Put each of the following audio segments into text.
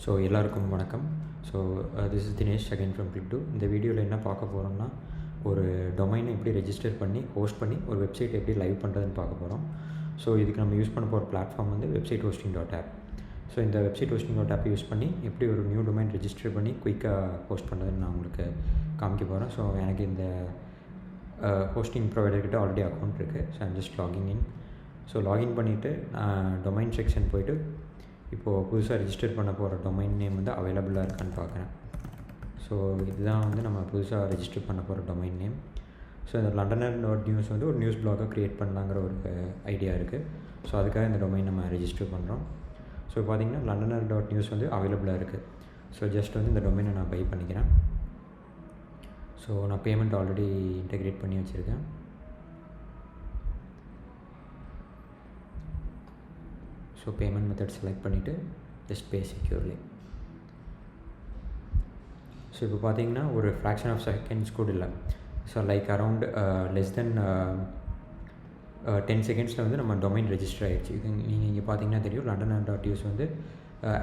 So எல்லாருக்கும் வணக்கம். So this is Dinesh again from கிளிக்2. இந்த வீடியோவில் என்ன பார்க்க போகிறோம்னா, ஒரு டொமைனை எப்படி ரெஜிஸ்டர் பண்ணி ஹோஸ்ட் பண்ணி ஒரு வெப்சைட் எப்படி லைவ் பண்ணுறதுன்னு பார்க்க போகிறோம். ஸோ இதுக்கு நம்ம யூஸ் பண்ண போகிற பிளாட்ஃபார்ம் வந்து website hosting dot app. So இந்த website hosting dot app use பண்ணி எப்படி ஒரு நியூ டொமைன் ரெஜிஸ்டர் பண்ணி குயிக்காக ஹோஸ்ட் பண்ணுறதுன்னு நான் உங்களுக்கு காமிக்க போகிறேன். ஸோ எனக்கு இந்த ஹோஸ்டிங் ப்ரொவைடர்கிட்ட ஆல்ரெடி அக்கௌண்ட் இருக்குது. So I'm just logging in. So login பண்ணிவிட்டு நான் டொமைன் செக்ஷன் போய்ட்டு இப்போது புதுசாக ரெஜிஸ்டர் பண்ண போகிற டொமைன் நேம் வந்து அவைலபிளாக இருக்கான்னு பார்க்குறேன். ஸோ இதுதான் வந்து நம்ம புதுசாக ரெஜிஸ்டர் பண்ண போகிற டொமைன் நேம். ஸோ இந்த london.news வந்து ஒரு நியூஸ் பிளாகை க்ரியேட் பண்ணலாங்கிற ஒரு ஐடியா இருக்குது. ஸோ அதுக்காக இந்த டொமைன் நம்ம ரெஜிஸ்டர் பண்ணுறோம். ஸோ பார்த்திங்கன்னா london.news வந்து அவைலபிளாக இருக்குது. ஸோ ஜஸ்ட் வந்து இந்த டொமைனை நான் பை பண்ணிக்கிறேன். ஸோ நான் பேமெண்ட் ஆல்ரெடி இன்டெகிரேட் பண்ணி வச்சுருக்கேன். ஸோ பேமெண்ட் மெத்தட் செலக்ட் பண்ணிவிட்டு ஜஸ்ட் பே செக்யூர்லி. ஸோ இப்போ பார்த்தீங்கன்னா ஒரு ஃப்ராக்ஷன் ஆஃப் செகண்ட்ஸ் கூட இல்லை. So like around less than 10 செகண்ட்ஸில் வந்து நம்ம டொமைன் ரெஜிஸ்டர் ஆகிடுச்சு. இது நீங்கள் இங்கே பார்த்தீங்கன்னா தெரியும், london.news வந்து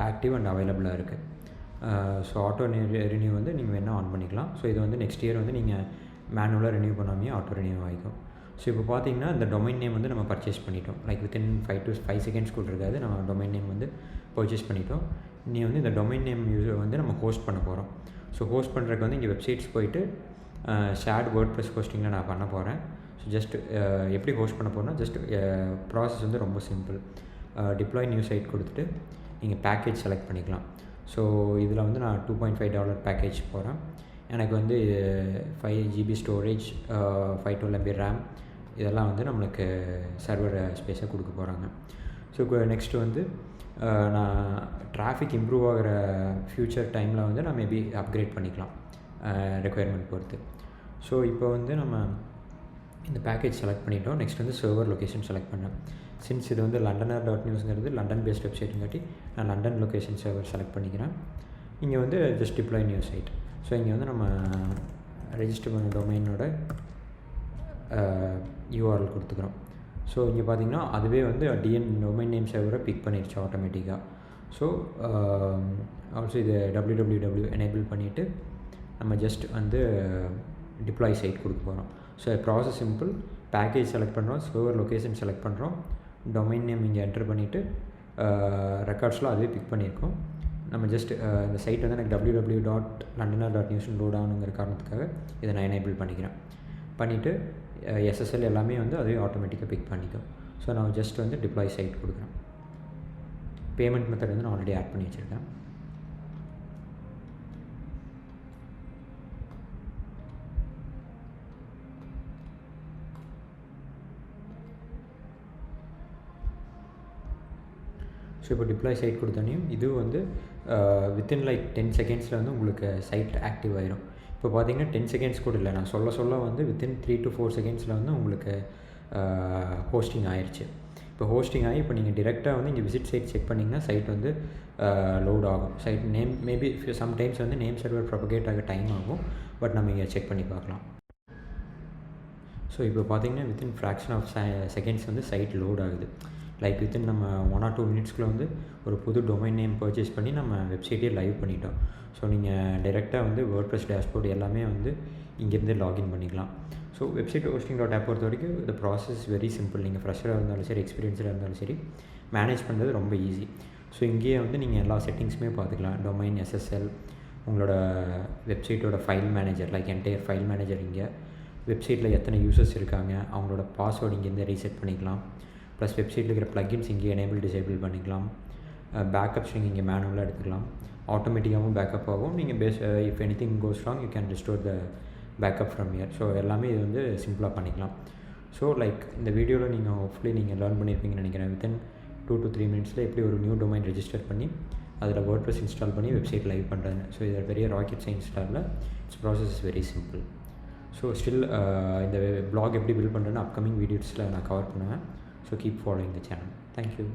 ஆக்டிவ் அண்ட் அவைலபிளாக இருக்குது. ஸோ ஆட்டோ ரினியூ வந்து நீங்கள் வேணால் ஆன் பண்ணிக்கலாம். ஸோ இது வந்து நெக்ஸ்ட் இயர் வந்து நீங்கள் மேனுவலாக ரினியூ பண்ணாமையே ஆட்டோ ரினியூ ஆகிக்கும். ஸோ இப்போ பார்த்தீங்கன்னா இந்த டொமைன் நேம் வந்து நம்ம பர்ச்சேஸ் பண்ணிட்டோம். லைக் வித்தின் 5 செகண்ட்ஸ் கூட இருக்காது, நம்ம டொமைன் நேம் வந்து பர்ச்சேஸ் பண்ணிட்டோம். இனி வந்து இந்த டொமைன் நேம் வந்து நம்ம ஹோஸ்ட் பண்ண போகிறோம். ஸோ ஹோஸ்ட் பண்ணுறதுக்கு வந்து இங்கே வெப்சைட்ஸ் போயிட்டு ஷேர்ட் வேர்ட்ப்ரெஸ் ஹோஸ்டிங்கில் நான் பண்ண போகிறேன். ஸோ ஜஸ்ட் எப்படி ஹோஸ்ட் பண்ண போகிறேன்னா, ஜஸ்ட் ப்ராசஸ் வந்து ரொம்ப சிம்பிள். டிப்ளாய் நியூ சைட் கொடுத்துட்டு நீங்கள் பேக்கேஜ் செலக்ட் பண்ணிக்கலாம். ஸோ இதில் வந்து நான் $2.5 பேக்கேஜ் போகிறேன். எனக்கு வந்து 5 GB ஸ்டோரேஜ், 512 MB ரேம், இதெல்லாம் வந்து நம்மளுக்கு சர்வர் ஸ்பேஸை கொடுக்க போகிறாங்க. ஸோ நெக்ஸ்ட்டு வந்து நான் டிராஃபிக் இம்ப்ரூவ் ஆகிற ஃப்யூச்சர் டைமில் வந்து நான் மேபி அப்கிரேட் பண்ணிக்கலாம் ரெக்குயர்மெண்ட் பொறுத்து. ஸோ இப்போ வந்து நம்ம இந்த பேக்கேஜ் செலக்ட் பண்ணிட்டோம். நெக்ஸ்ட் வந்து சர்வர் லொக்கேஷன் செலக்ட் பண்ணேன். சின்ஸ் இது வந்து london.newsங்கிறது லண்டன் பேஸ்ட் வெப்சைட்டுங்காட்டி நான் லண்டன் லொக்கேஷன் சர்வர் செலக்ட் பண்ணிக்கிறேன். இங்கே வந்து just deploy new site. So இங்கே வந்து நம்ம ரெஜிஸ்டர் பண்ண டொமைனோட யூஆர்எல் கொடுத்துக்கிறோம். ஸோ இங்கே பார்த்தீங்கன்னா அதுவே வந்து டொமைன் நேம் சர்வரை பிக் பண்ணிடுச்சு ஆட்டோமேட்டிக்காக. ஸோ ஆல்சோ இது www எனேபிள் பண்ணிவிட்டு நம்ம ஜஸ்ட் வந்து டிப்ளாய் சைட் கொடுக்க போகிறோம். So process simple. Package select பண்ணுறோம், சர்வர் லொக்கேஷன் செலக்ட் பண்ணுறோம், டொமைன் நேம் இங்கே என்டர் பண்ணிவிட்டு ரெக்கார்ட்ஸ்லாம் அதுவே பிக் பண்ணியிருக்கோம். நம்ம ஜஸ்ட் இந்த சைட் வந்து எனக்கு www.london.news லோட் ஆகணுங்கிற காரணத்துக்காக இதை நான் எனேபிள் பண்ணிக்கிறேன். பண்ணிவிட்டு SSL எல்லாமே வந்து அதுவே ஆட்டோமேட்டிக்காக பிக் பண்ணிக்கும். ஸோ நான் ஜஸ்ட் வந்து டிப்ளாய் சைட் கொடுக்குறேன். பேமெண்ட் மெத்தட் வந்து நான் ஆல்ரெடி ஆட் பண்ணி வச்சுருக்கேன். ஸோ இப்போ டிப்ளாய் சைட் கொடுத்தோன்னையும் இது வந்து வித்தின் லைக் 10 செகண்ட்ஸில் வந்து உங்களுக்கு சைட் ஆக்டிவ் ஆகிடும். இப்போ பார்த்தீங்கன்னா 10 செகண்ட்ஸ் கூட இல்லை, நான் சொல்ல வந்து வித்தின் 3 to 4 செகண்ட்ஸில் வந்து உங்களுக்கு ஹோஸ்டிங் ஆயிடுச்சு. இப்போ ஹோஸ்டிங் ஆகி இப்போ நீங்கள் டிரெக்டாக வந்து இங்கே விசிட் சைட் செக் பண்ணிங்கன்னா சைட் வந்து லோட் ஆகும். சைட் நேம் மேபி சம்டைம்ஸ் வந்து நேம் சர்வர் ப்ரொபகேட் ஆக டைம் ஆகும், பட் நம்ம இங்கே செக் பண்ணி பார்க்கலாம். ஸோ இப்போ பார்த்தீங்கன்னா வித்தின் ஃப்ராக்ஷன் ஆஃப் செகண்ட்ஸ் வந்து சைட் லோட் ஆகுது. லைக் வித்தின் நம்ம 1 or 2 மினிட்ஸ்க்குள்ளே வந்து ஒரு புது டொமைன் நேம் பர்ச்சேஸ் பண்ணி நம்ம வெப்சைட்டே லைவ் பண்ணிட்டோம். ஸோ நீங்கள் டைரெக்டாக வந்து வேர்ட்ப்ரெஸ் டேஷ்போர்ட் எல்லாமே வந்து இங்கேருந்து லாகின் பண்ணிக்கலாம். So website hosting dot app பொறுத்த வரைக்கும் இந்த ப்ராசஸ் வெரி சிம்பிள். நீங்கள் ஃப்ரெஷராக இருந்தாலும் சரி, எக்ஸ்பீரியன்ஸாக இருந்தாலும் சரி, மேனேஜ் பண்ணுறது ரொம்ப ஈஸி. ஸோ இங்கேயே வந்து நீங்கள் எல்லா செட்டிங்ஸுமே பார்த்துக்கலாம். டொமைன், SSL, உங்களோட வெப்சைட்டோட file manager, like entire file manager, இங்கே வெப்சைட்டில் எத்தனை யூசர்ஸ் இருக்காங்க, அவங்களோட பாஸ்வேர்டு இங்கேருந்து ரீசெட் பண்ணிக்கலாம். ப்ளஸ் வெப்சைட்டில் இருக்கிற ப்ளக்கின்ஸ் இங்கே எனேபிள் டிசேபிள் பண்ணிக்கலாம். பேக்கப்ஸ் நீங்கள் இங்கே மேனுவலாக எடுத்துக்கலாம். ஆட்டோமேட்டிக்காகவும் பேக்கப் ஆகும். நீங்கள் if anything cos wrong you can restore the backup from year. So எல்லாமே இது வந்து சிம்பிளாக பண்ணிக்கலாம். ஸோ லைக் இந்த வீடியோவில் நீங்கள் ஹோப்ஃபுல்லி நீங்கள் லேர்ன் பண்ணியிருப்பீங்கன்னு நினைக்கிறேன். வித்தின் 2 to 3 மினிட்ஸில் எப்படி ஒரு நியூ டொமைன் ரெஜிஸ்டர் பண்ணி அதில் வேர்ட்ப்ரெஸ் இன்ஸ்டால் பண்ணி வெப்சைட் லைவ் பண்ணுறது. ஸோ இது பெரிய ராக்கெட் சயின்ஸ் இல்லை. It's process is very simple. So still இந்த blog எப்படி பில்ட் பண்ணுறேன்னு அப்கமிங் வீடியோஸில் நான் கவர் பண்ணுவேன். So keep following the channel. Thank you.